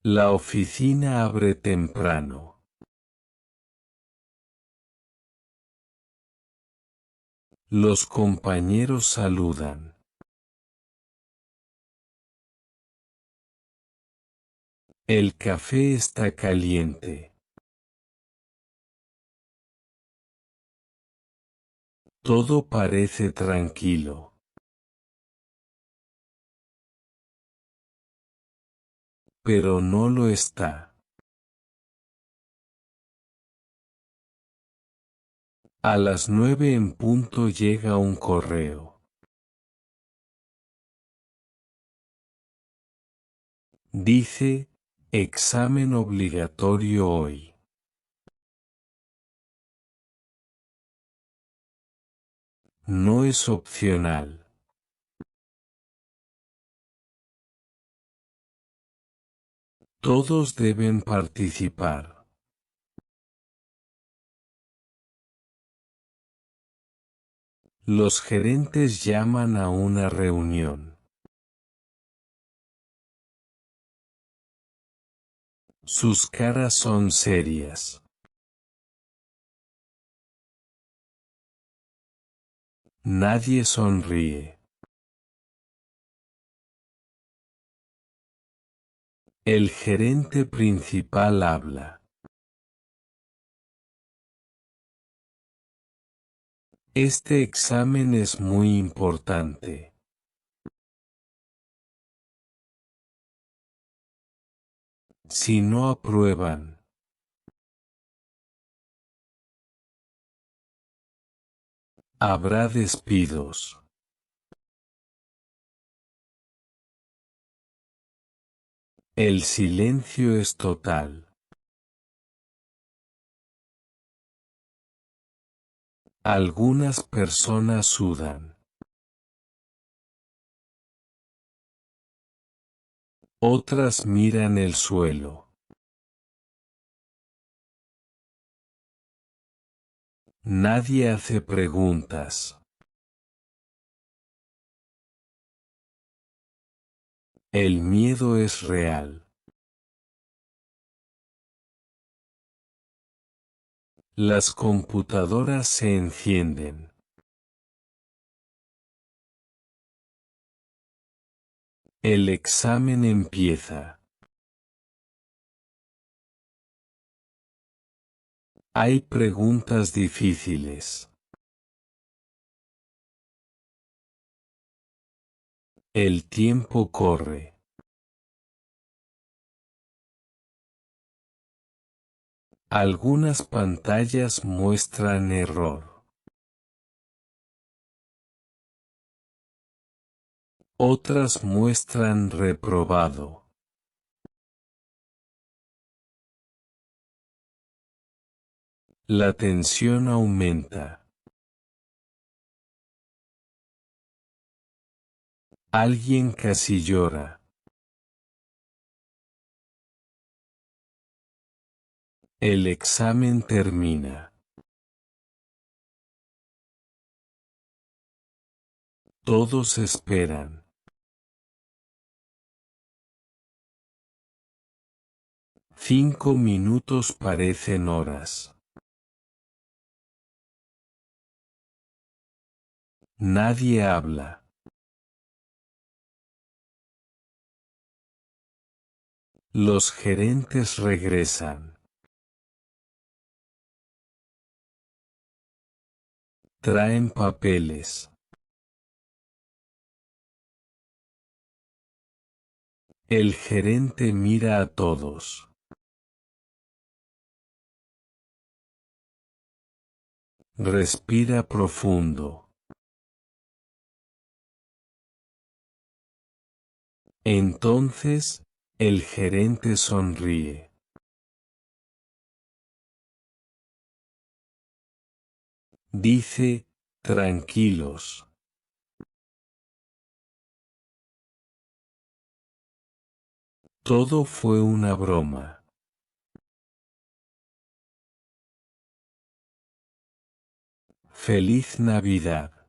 La oficina abre temprano. Los compañeros saludan. El café está caliente. Todo parece tranquilo. Pero no lo está. A las 9 en punto llega un correo. Dice, examen obligatorio hoy. No es opcional. Todos deben participar. Los gerentes llaman a una reunión. Sus caras son serias. Nadie sonríe. El gerente principal habla. Este examen es muy importante. Si no aprueban, habrá despidos. El silencio es total. Algunas personas sudan. Otras miran el suelo. Nadie hace preguntas. El miedo es real. Las computadoras se encienden. El examen empieza. Hay preguntas difíciles. El tiempo corre. Algunas pantallas muestran error. Otras muestran reprobado. La tensión aumenta. Alguien casi llora. El examen termina. Todos esperan. Cinco minutos parecen horas. Nadie habla. Los gerentes regresan. Traen papeles. El gerente mira a todos. Respira profundo. Entonces, el gerente sonríe. Dice, tranquilos. Todo fue una broma. Feliz Navidad.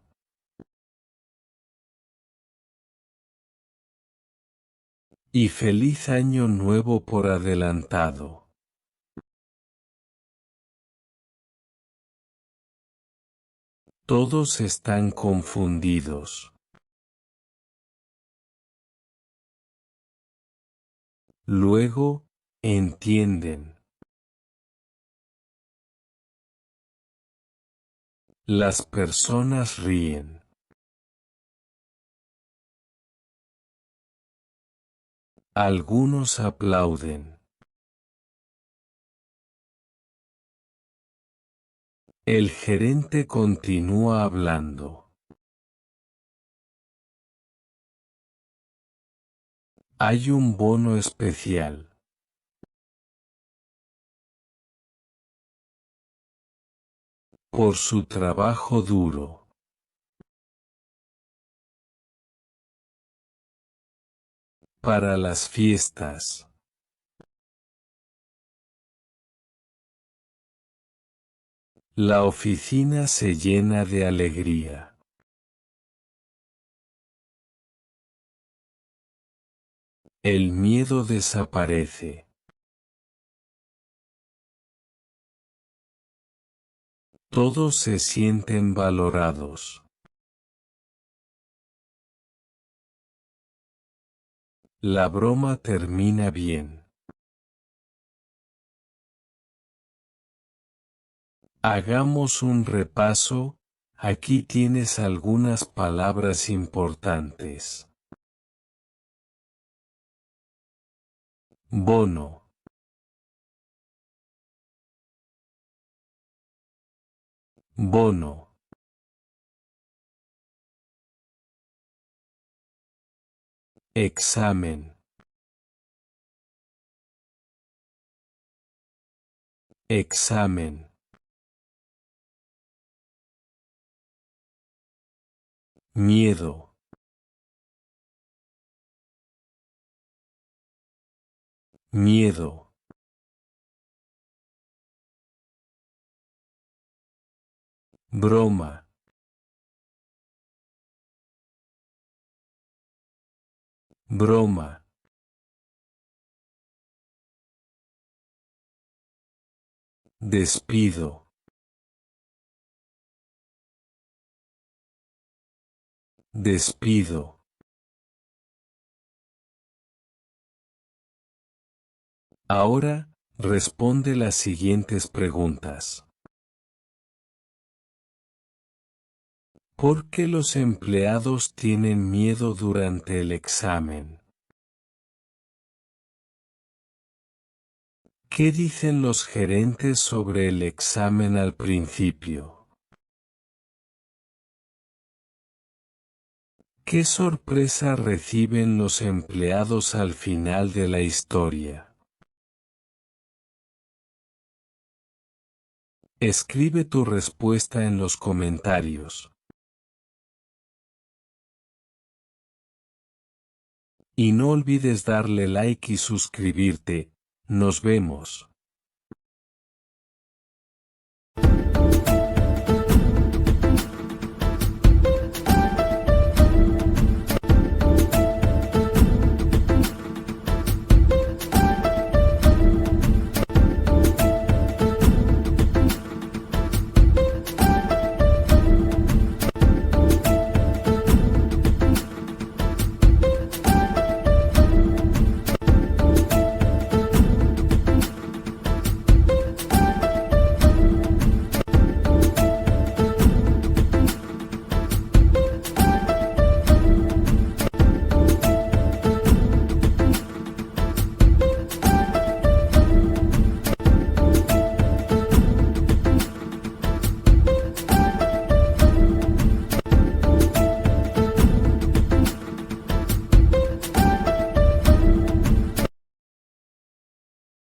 Y feliz año nuevo por adelantado. Todos están confundidos. Luego, entienden. Las personas ríen. Algunos aplauden. El gerente continúa hablando. Hay un bono especial. Por su trabajo duro. Para las fiestas. La oficina se llena de alegría. El miedo desaparece. Todos se sienten valorados. La broma termina bien. Hagamos un repaso, aquí tienes algunas palabras importantes. Bono. Bono. Examen. Examen. Miedo. Miedo. Broma. Broma. Despido. Despido. Ahora, responde las siguientes preguntas. ¿Por qué los empleados tienen miedo durante el examen? ¿Qué dicen los gerentes sobre el examen al principio? ¿Qué sorpresa reciben los empleados al final de la historia? Escribe tu respuesta en los comentarios. Y no olvides darle like y suscribirte. Nos vemos.